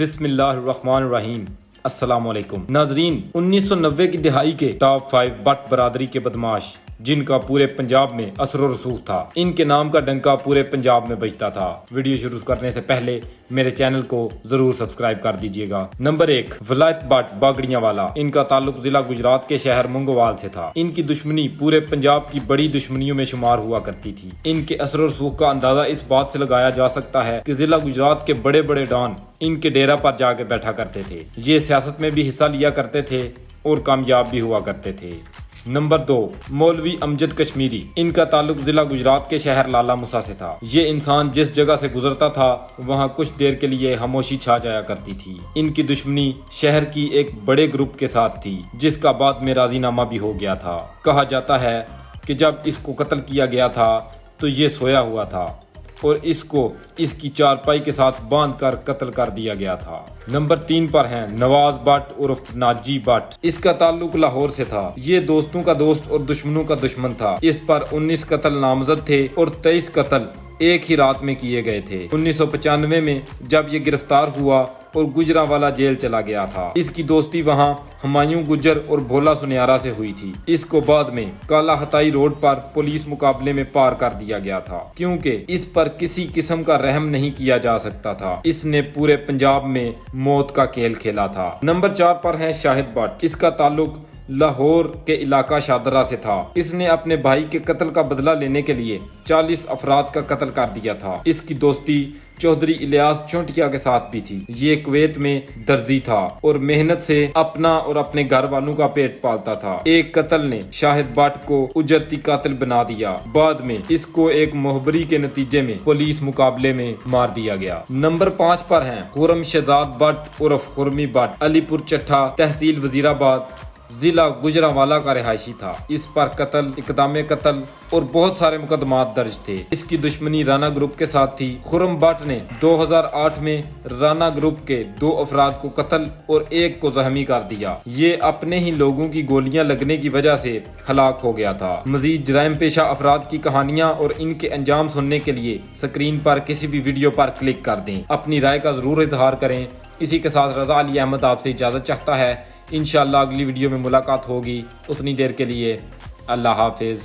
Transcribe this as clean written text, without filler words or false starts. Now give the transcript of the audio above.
بسم اللہ الرحمن الرحیم۔ السلام علیکم ناظرین، 1990 کی دہائی کے ٹاپ 5 بٹ برادری کے بدماش جن کا پورے پنجاب میں اثر و رسوخ تھا، ان کے نام کا ڈنکا پورے پنجاب میں بجتا تھا۔ ویڈیو شروع کرنے سے پہلے میرے چینل کو ضرور سبسکرائب کر دیجیے گا۔ نمبر 1، ولایت بٹ باگڑیاں والا۔ ان کا تعلق ضلع گجرات کے شہر منگوال سے تھا۔ ان کی دشمنی پورے پنجاب کی بڑی دشمنیوں میں شمار ہوا کرتی تھی۔ ان کے اثر و رسوخ کا اندازہ اس بات سے لگایا جا سکتا ہے کہ ضلع گجرات کے بڑے بڑے ڈان ان کے ڈیرا پر جا کے بیٹھا کرتے تھے۔ یہ سیاست میں بھی حصہ لیا کرتے تھے اور کامیاب بھی ہوا کرتے تھے۔ نمبر 2، مولوی امجد کشمیری۔ ان کا تعلق ضلع گجرات کے شہر لالا مسا سے تھا۔ یہ انسان جس جگہ سے گزرتا تھا وہاں کچھ دیر کے لیے خاموشی چھا جایا کرتی تھی۔ ان کی دشمنی شہر کی ایک بڑے گروپ کے ساتھ تھی جس کا بعد میں راضی نامہ بھی ہو گیا تھا۔ کہا جاتا ہے کہ جب اس کو قتل کیا گیا تھا تو یہ سویا ہوا تھا اور اس کو اس کی چارپائی کے ساتھ باندھ کر قتل کر دیا گیا تھا۔ نمبر 3 پر ہیں نواز بٹ عرف ناجی بٹ۔ اس کا تعلق لاہور سے تھا۔ یہ دوستوں کا دوست اور دشمنوں کا دشمن تھا۔ اس پر 19 قتل نامزد تھے اور 23 قتل ایک ہی رات میں کیے گئے تھے۔ 1995 میں جب یہ گرفتار ہوا اور گجرانوالہ جیل چلا گیا تھا۔ اس کی دوستی وہاں ہمایوں گجر اور بھولا سنیارا سے ہوئی تھی۔ اس کو بعد میں کالا ہتائی روڈ پر پولیس مقابلے میں پار کر دیا گیا تھا کیونکہ اس پر کسی قسم کا رحم نہیں کیا جا سکتا تھا۔ اس نے پورے پنجاب میں موت کا کھیل کھیلا تھا۔ نمبر 4 پر ہے شاہد بٹ۔ اس کا تعلق لاہور کے علاقہ شادرہ سے تھا۔ اس نے اپنے بھائی کے قتل کا بدلہ لینے کے لیے 40 افراد کا قتل کر دیا تھا۔ اس کی دوستی چودھری الیاس چونٹیا کے ساتھ بھی تھی۔ یہ کویت میں درزی تھا اور محنت سے اپنا اور اپنے گھر والوں کا پیٹ پالتا تھا۔ ایک قتل نے شاہد بٹ کو اجرتی قاتل بنا دیا۔ بعد میں اس کو ایک مخبری کے نتیجے میں پولیس مقابلے میں مار دیا گیا۔ نمبر 5 پر ہیں خرم شہزاد بٹ عرف خرمی بٹ۔ علی پور چٹھا، تحصیل وزیرآباد، ضلع گجرانوالہ کا رہائشی تھا۔ اس پر قتل، اقدام قتل اور بہت سارے مقدمات درج تھے۔ اس کی دشمنی رانا گروپ کے ساتھ تھی۔ خرم بٹ نے 2008 میں رانا گروپ کے 2 افراد کو قتل اور 1 کو زخمی کر دیا۔ یہ اپنے ہی لوگوں کی گولیاں لگنے کی وجہ سے ہلاک ہو گیا تھا۔ مزید جرائم پیشہ افراد کی کہانیاں اور ان کے انجام سننے کے لیے سکرین پر کسی بھی ویڈیو پر کلک کر دیں۔ اپنی رائے کا ضرور اظہار کریں۔ اسی کے ساتھ رضا علی احمد آپ سے اجازت چاہتا ہے۔ انشاءاللہ اگلی ویڈیو میں ملاقات ہوگی۔ اتنی دیر کے لیے اللہ حافظ۔